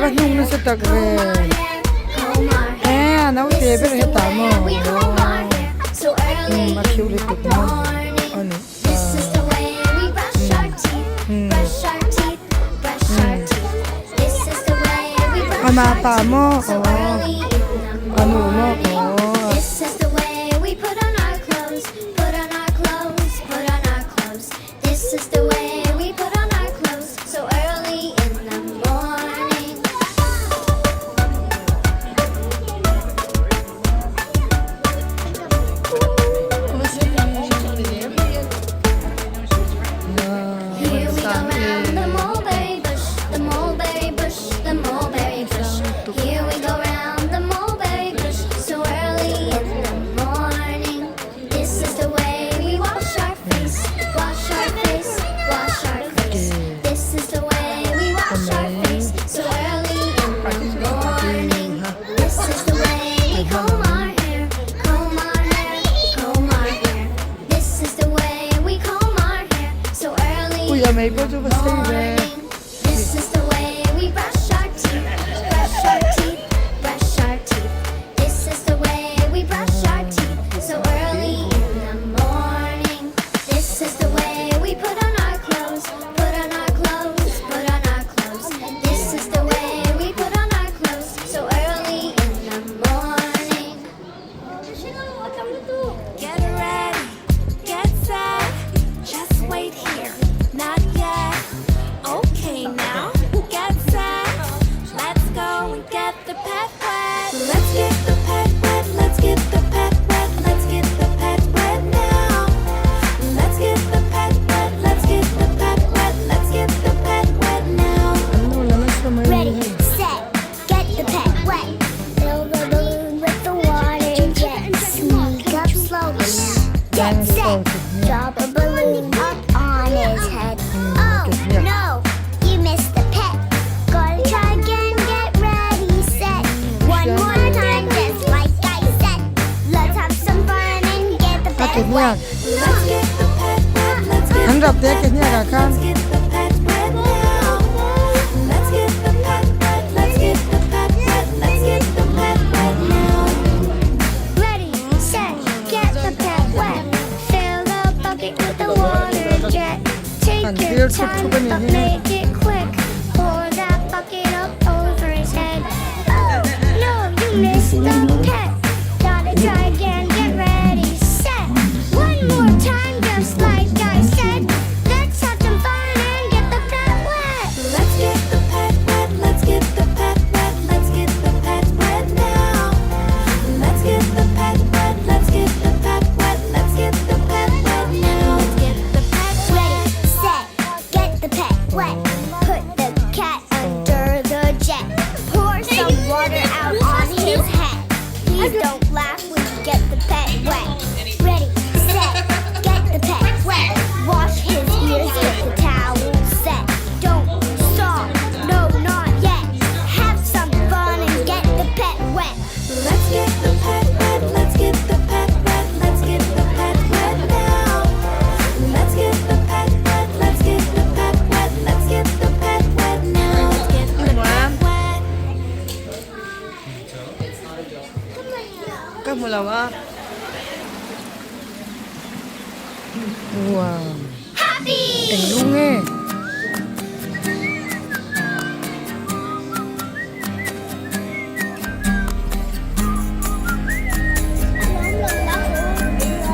ba nung na sa tagre. Nau te pero heta mo. Makiulit mo. Ano? Ama pa mo. Ano mo? This is the way we put on our clothes, put on our clothes, put on our clothes. This is the way we put on our clothes so early in the morning. Here we go round the mulberry bush, the mulberry bush, the mulberry bush. Here we go round the mulberry bush so early in the morning. This is the way we wash our face, wash our face, wash our face. This is the way we wash our face so early in the morning. This is the way we comb our hair, comb our hair, comb our hair. This is the way we comb our hair so early Uy, in may po the ba sa morning. This is the way we brush our teeth, brush our teeth, brush our teeth. This is the way we brush our teeth so early in the morning. This is the way we put on our clothes, put on our clothes, put on our clothes. This is the way we put on our clothes so early in the morning. Get ready, get set, just wait here, not yet. Okay now, get set, let's go and get the pet wet. Let's get the pet wet, let's get the pet wet, let's get the pet wet now. Let's get the pet wet, let's get the pet wet, let's get the pet wet now. Ano naman sa may... Ready, set, get the pet wet. Fill the balloon with the water jet. Sneak up slowly. Get set, drop a balloon up on his head. Oh no, you missed the pet. Gotta try again, get ready, set. One more time, just like I said. Let's have some fun and get the pet Akin yan. wet. Let's get the pet wet, let's get Handrap te akin yan kakan. Let's get the pet wet now. Let's get the pet wet, let's get the pet wet, let's get the pet wet now. Ready, set, get the pet wet. Fill the bucket with the water jet. Take your time, but make it quick. Pour that bucket up over his head. Oh no, you missed the pet. Gotta try again, get ready, set. One more time, just like I said. Let's have some fun and get the pet wet. Let's get the pet wet, let's get the pet wet, let's get the pet wet now. Let's get the pet wet, let's get the pet wet, let's get the pet wet now. Let's get the pet Ready, set, get the pet wet. Put the cat under the jet. Pour some water out on his head. Please don't laugh when you get the pet wet. Ready, set, get the pet wet. Wash his ears with the towel set. Don't stop, no, not yet. Have some fun and get the pet wet. Let's get the pet wet, let's get the pet wet, let's get the pet wet now. Let's get the pet wet, let's get the pet wet, let's get the pet wet now. Let's get the pet wet. Kamu lawa. Wow. Happy! Tenglong eh.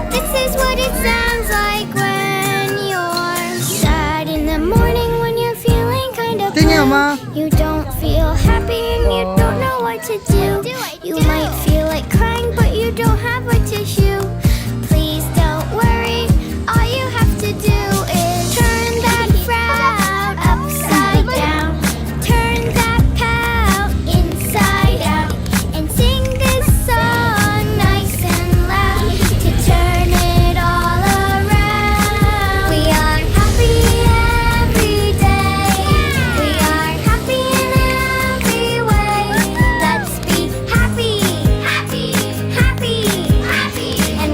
This is what it sounds like when you're sad in the morning, when you're feeling kind of Tingnan blue. ma. You don't feel happy and you don't know what to do. You might feel like crying, but you don't have a tissue. Please don't worry. All you have to do is turn that frown upside down. Turn that pout inside out. And sing this song nice and loud to turn it all around. We are happy every day. We are happy in every way. Let's be happy, happy, happy, happy. And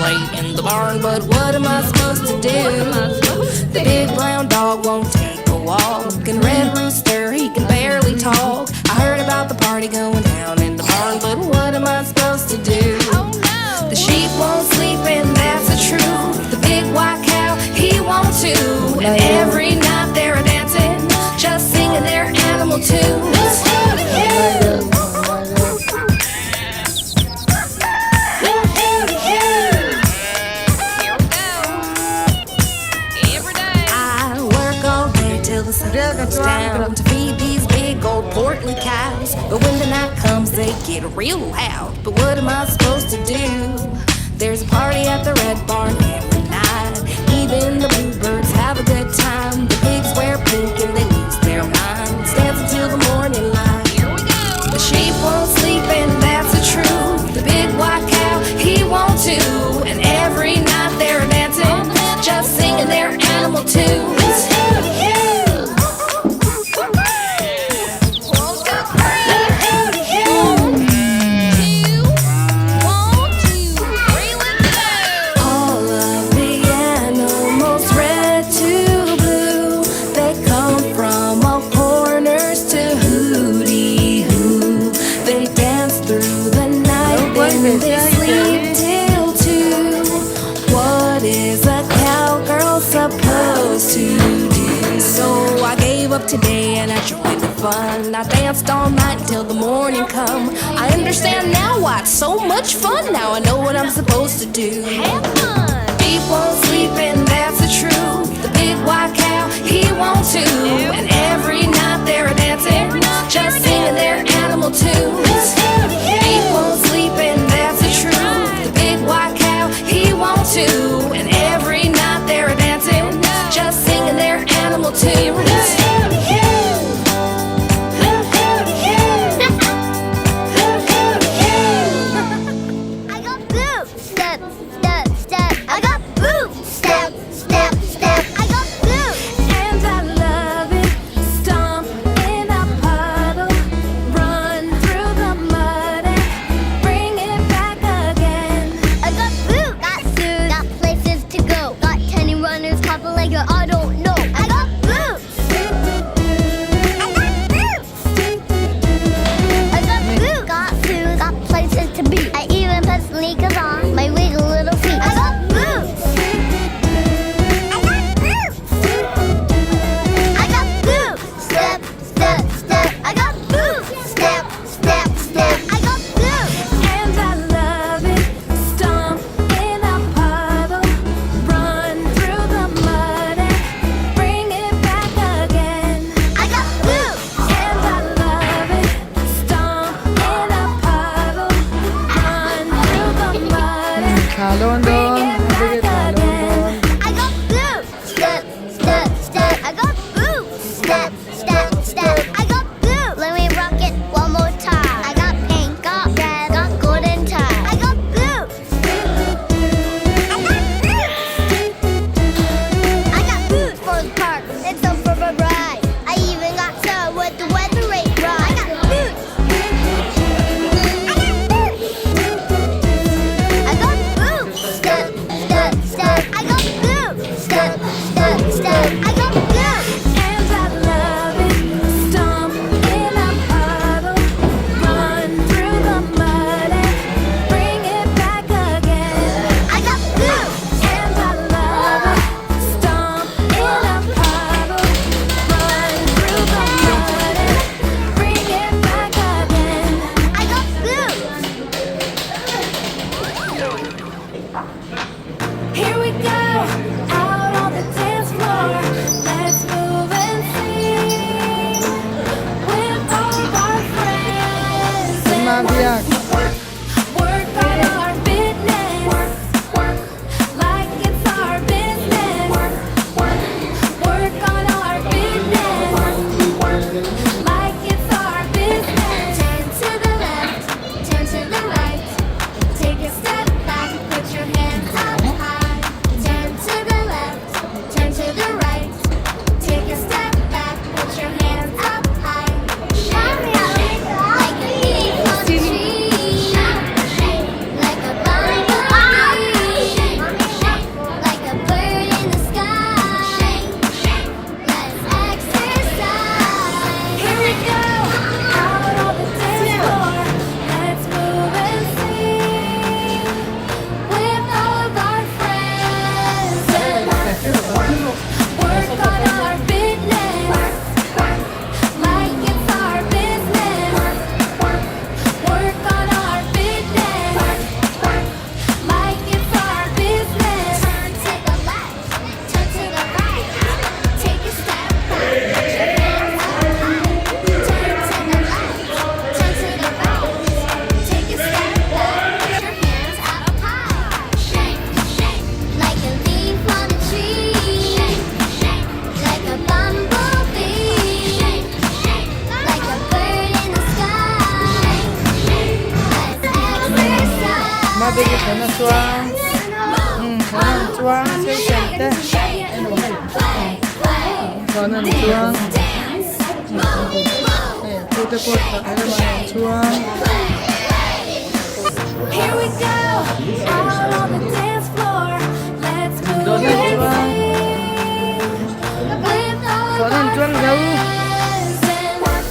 late in the barn, but what am I supposed to do? The big brown dog won't take a walk, and Red Rooster, he can barely talk. I heard about the party going down in the barn, but what am I supposed to do? The sheep won't sleep, and that's the truth. The big white cow, he won't too. And every night they're dancing, just singing their animal tunes. The sun goes down to feed these big old portly cows. But when the night comes, they get real loud. But what am I supposed to do? There's a party at the Red Barn every night. Even the bluebirds have a good time. The pigs wear pink and they lose their minds. Dance until the morning light. Here we go. The sheep won't sleep, and that's the truth. The big white cow, he won't too. And every night they're dancing, just singing their animal tunes. They sleep till 2. What is a cowgirl supposed to do? So I gave up today and I joined the fun. I danced all night until the morning come. I understand now why it's so much fun. Now I know what I'm supposed to do. Have fun. Sheep won't sleep, and that's the truth. The big white cow, he won't too. And every night they're dancing, just singing their animal tunes. Sheep won't sleep, and that's the truth. The big white cow, he won't too. And every night they're dancing, just singing their animal tunes. I got boots. Step, step, step. I chuang sei sente kanan chuang tu te pot ai ma chuang Here we go, out on the dance floor. Let's move Kanan it chuang with all of kanan our chuang dấu friends and work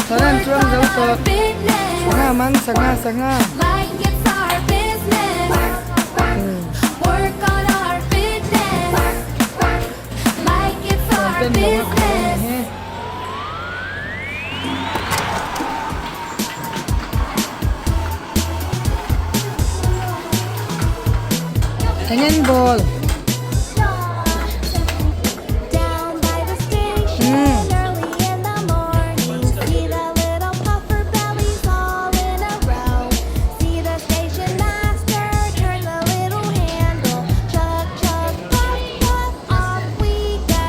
kanan chuang dấu on our to fitness sanga man sanga like it's our business. Work on our fitness like it's our tên nó business. Hanging ball. Down by the station early in the morning, see the little puffer bellies all in a row. See the station master turn the little handle, chug chug puff puff, off we go.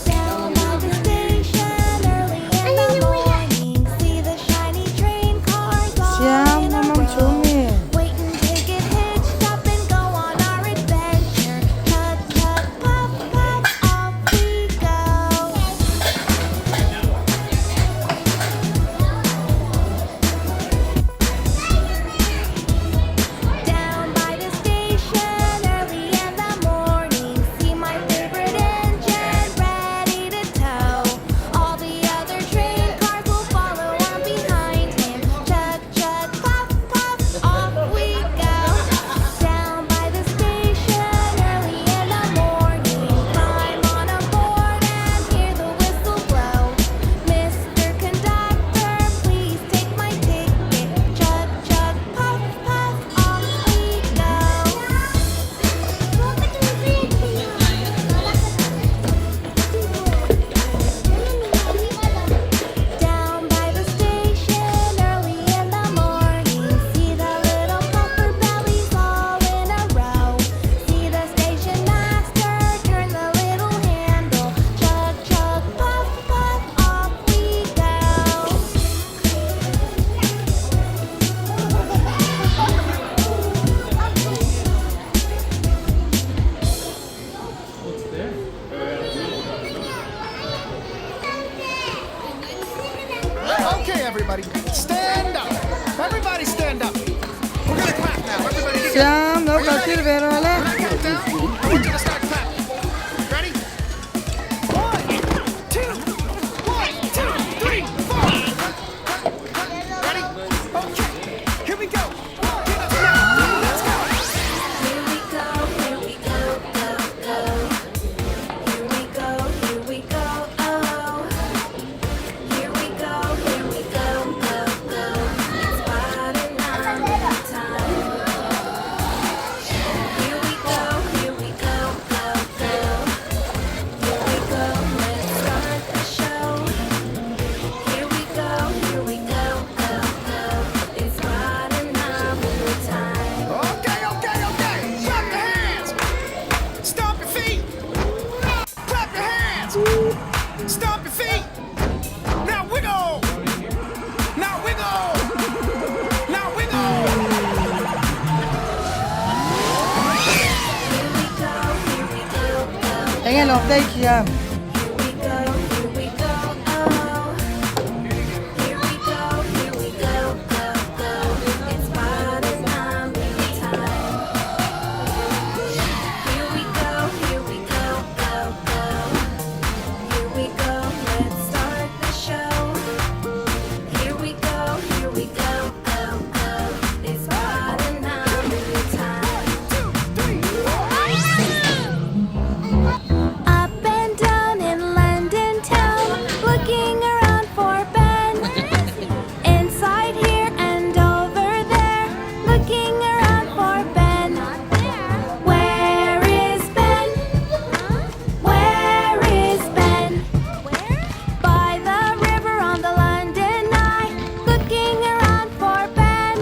Down by the station early in the morning, see the shiny train cars all Siam in a mamam row. chumi. Waiting to get hitched up and go on our adventure. Chug chug puff puff, off we go. Down by the station early in the morning, see my favorite engine ready to tow. All the other train cars will follow on behind him. Chug chug puff puff, off we go. Down by the station early in the morning, climb on a board and hear the whistle blow. Mr. Conductor, please take my ticket. Chug chug puff puff, off we go. Down by the station early in the morning, see the little puffer bellies all in a row. See the station master turn the little handle, chug chug puff puff, off we go. Okay, everybody, stand up. Everybody stand up. We're gonna clap now. Everybody together. Siam dấu cả tir về rồi When lên. I count down, I want you to start clapping. Ready? 1, 2, 1, 2, 3, 4. Ready? Okay. Here we go. Get up now. Let's go. Here we go, go, go. Here we go, oh. Here we go, go, go. It's party time. Here we go, go, go. Here we go, let's start the show. Here we go, go, go. It's party time. Okay. Clap your hands. Stomp your feet. Clap your hands. Stomp your feet. Now wiggle. Now wiggle. Now wiggle. Here we go, go. Hanging off đây Siam. Here we go, oh. Here we go, go. It's party time. Here we go, go. Here we go, let's start the show. Here we go, go. It's party time. 2, 3, 4. Up and down in London town, looking around for Ben. Inside here and over there, looking around for Ben. Where is Ben? Where is Ben? By the river on the London Eye, looking around for Ben.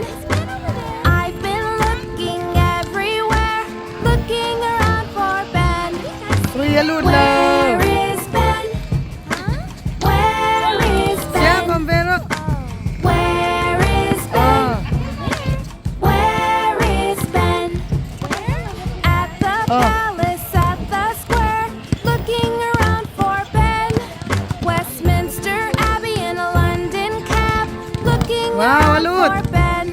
I've been looking everywhere, looking around for Ben. Free alun Where đâu. is Ben? Where is Siam Ben? bấm về rồi. Where is Ben? À. Where is Ben? At the Oh. palace at the square, looking around for Ben. Westminster Abbey in a London cab, looking Wow, around Alud. for Ben.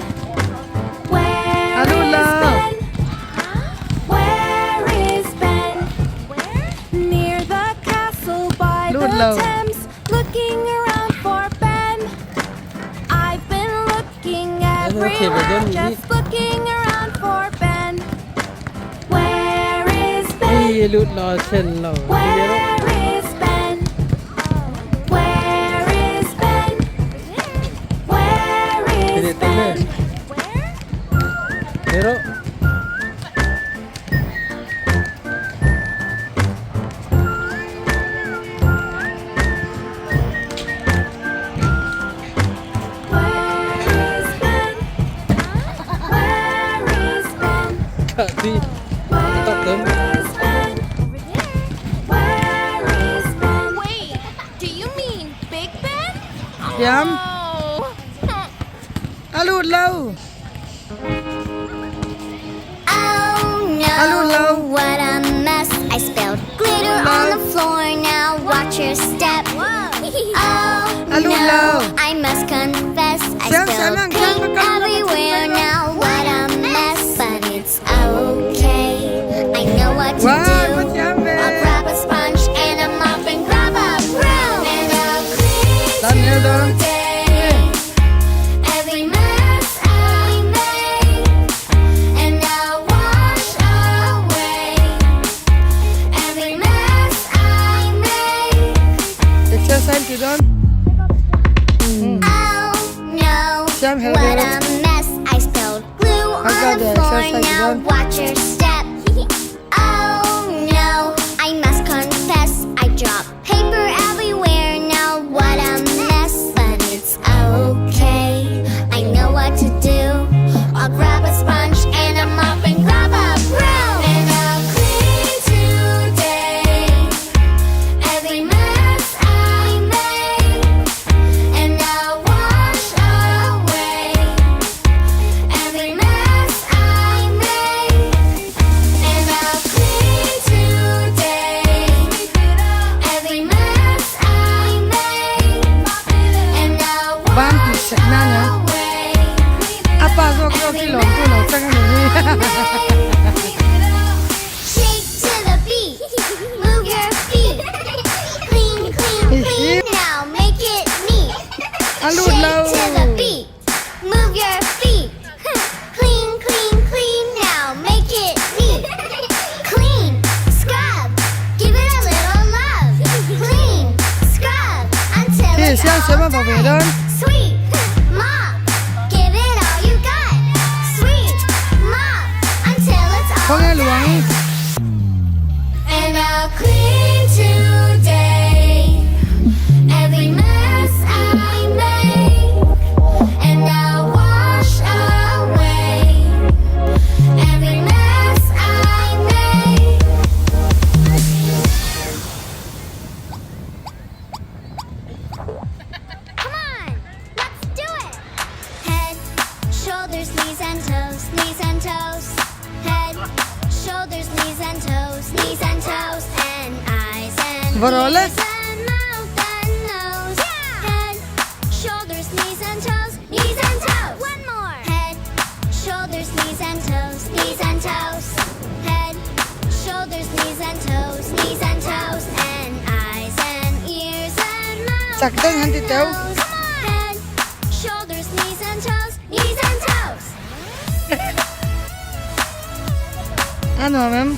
Where Alud is lang. Ben? Where is Ben? Near the castle by Alud the lang. Thames, looking around for Ben. I've been looking everywhere, just looking around for Ben. Where is นี่ Ben? ลุดรอเช่นเรา Where is Ben? Where is Ben? Where is Ben? เดี๋ยว Where is Ben? Where is Ben? ที่ตกเติม Where is Ben? Where is Ben? Wait, do you mean Big Ben? ย้ำ Oh. อาลุดเรา Oh Alud no, lang. what a mess. I spilled glitter Alud on lang. the floor, now watch your step. Oh Alud no, lang. I must confess. I Siang, spilled siang, paint siang, siang, everywhere, siang. now what a mess. But it's okay, I know what to ว้าว do. มันย้ำเลย I'll grab a sponge and a mop and grab a broom. And I'll clean ตอนนี้เดิน today every mess I made. And I'll wash away every mess I made. เอ็กซ์ไซส์กี่ดอน Oh no, Sam, help what me. a mess. I spilled glue I got on the the floor, exercise now done. watch your step. Oh no, I must confess. I dropped paper everywhere, now what a mess. But it's okay, I know what to do. I'll grab a sponge and a mop and grab a broom. And I'll clean today every mess I made. And I'll wash away every mess I made. And I'll clean today every mess I made. And I'll บ้านกี่สักนั่นนะ wash away อาปาก็ก็ที่หลงที่หลงสักหนึ่งนี่ Shake to the beat, move your feet. Clean, clean, clean. Now make it neat. อาลุด Shake เรา to the beat, move your feet. Clean, clean, clean. Now make it neat. Clean, scrub, give it a little love. Clean, scrub until ที่ it's เสียง all เสียงมาบอกเวดอน Sweet mop, give it all you got. Sweet mop until it's เพราะ all ไงหลวง And I'll clean today every mess I made. And I'll wash away every mess I made. Come on, let's do it. Head, shoulders, knees and toes, knees and toes. Head, shoulders, knees and toes, knees and toes, and eyes and Varole? ears and mouth and nose. Head, shoulders, knees and toes, knees and toes. One more. Head, shoulders, knees and toes, knees and toes. Head, shoulders, knees and toes, knees and toes, and eyes and ears and mouth. จากเต้นหันติเต้ว Head, shoulders, knees and toes, knees and toes. อ่ะหนูแม่ม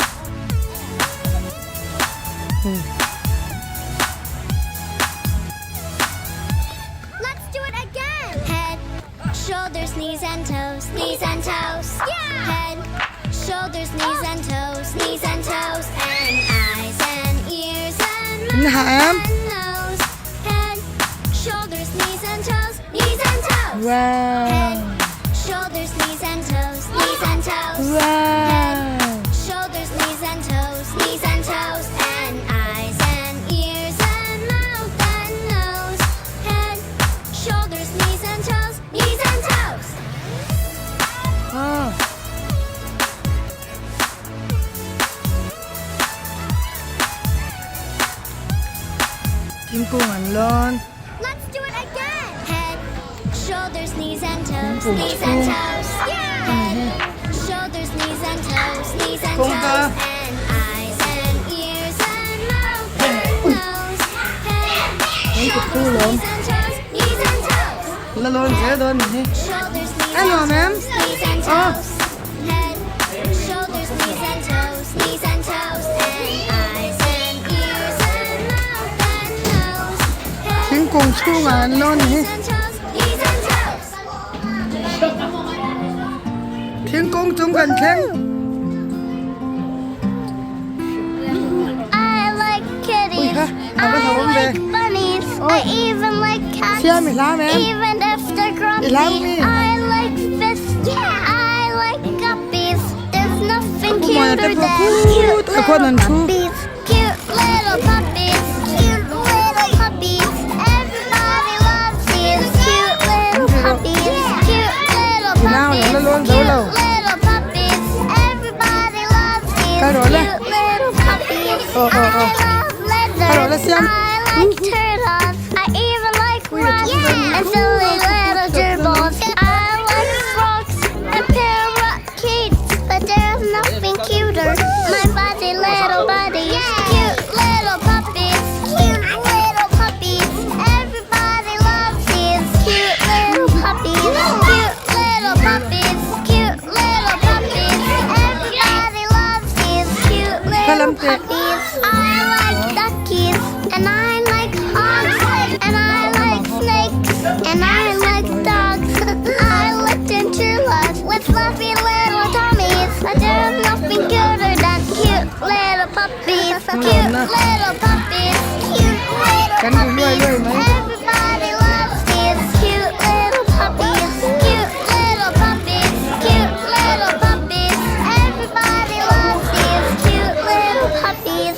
Let's do it again. Head, shoulders, knees and toes, knees and toes. Yeah. Head, shoulders, knees and toes, knees and toes, and eyes and ears and mouth نعم. and nose. Head, shoulders, knees and toes, knees and toes. ว้าว Head, shoulders, knees and toes, knees and toes. ว้าว Shoulders, knees and toes, knees and toes, and eyes and ears and mouth and nose. Head, shoulders, knees and toes, knees and toes. อ๋อ กินกุ้งอันร้อน Let's do it again. Head, shoulders, knees and toes, knees and toes. Yeah. Head, shoulders, knees and toes, knees and Cung toes, cơ. and eyes and ears and mouth and nose. Head, shoulders, knees and toes, knees and toes. ละร้อนเสียโดนนี่ Shoulders, knees Hello, and ma'am. toes, knees and toes. Head, shoulders, knees and toes, knees and toes, and eyes and ears and mouth and nose. กิน Head, กุ้งชูงอันร้อนนี่ knees and toes, knees and toes. ทิ้งกุ้งจุ่มกันแข็ง I like kitties. Ui, ha, I không có thấu like về. bunnies. I even like cats. Xem mình làm em. Even if they're grumpy. làm đi. I like fish. I like guppies. There's nothing Come on, cuter that's than so cute cute. Ako little nun, too. puppies. Cute little puppies. Cute little puppies. Everybody loves these cute little puppies. Cute little Nào, puppies. nó luôn, Cute đâu. little puppies. Everybody loves these Cái đó là- cute little puppies. Ờ, ờ, ờ. I love Cái đó là lizards. xem. I like turtles. I even like rats and silly little gerbils. I like frogs and parakeets, but there's nothing cuter. My buddy, little buddies, cute little puppies, cute little puppies. Everybody loves these cute little puppies, cute little puppies, cute little puppies. Everybody loves these cute little puppies. I like duckies, and I like hogs, and I like snakes, and I like dogs. I like chinchillas with fluffy little tummies. There's nothing cuter than cute little puppies. Cute little puppies. Cute little Cắn cũng lười lười puppies. mấy. Everybody loves these cute little puppies. Cute little puppies. Cute little puppies. Everybody loves these cute little puppies.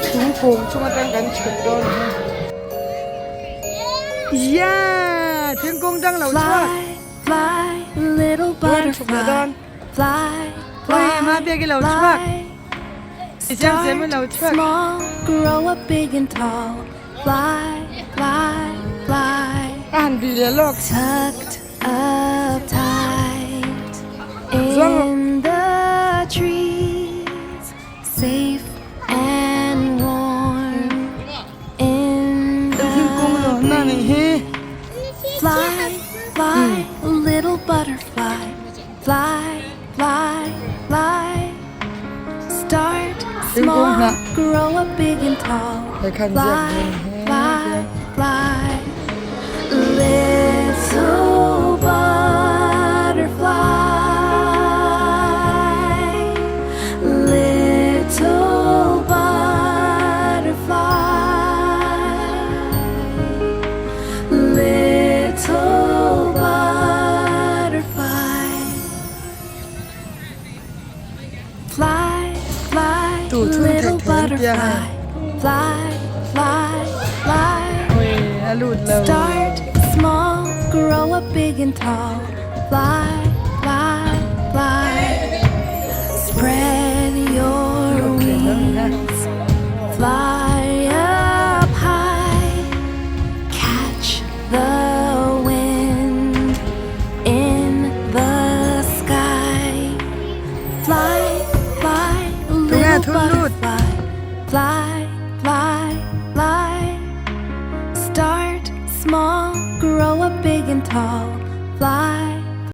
ทิ้งกุ้งชูมาตั้งกันฉุดโดนย่าทิ้งกุ้งจังเหล่าชอบ Fly, little butterfly. Fly, เฮ้ยมาเบียกินเหล่าชอบ fly. เสียงเสียงมันเหล่าชอบ Small, grow up big and tall. Fly, fly, fly. อาหารดีเลยโลก Tucked up tight Zong. in the trees, safe and warm in ทิ้งกุ้งเหล่า the นั่นนี่เฮ้ Fly, fly, little butterfly. Fly, fly, fly. Start small, grow up big and tall. They can't Fly, jump. fly, fly. Little butterfly. Little butterfly. Little butterfly. Fly, fly, Tụi chúng little thèm thèm kia butterfly. này. Fly, fly, fly. เฮ้ยอาลูดเลย Start small, grow up big and tall. Fly, fly, fly. Spread your wings. Fly up high. Catch the wind in the sky. Fly, fly, little butterfly. Fly, fly, fly. Start small, grow up big and tall. Fly,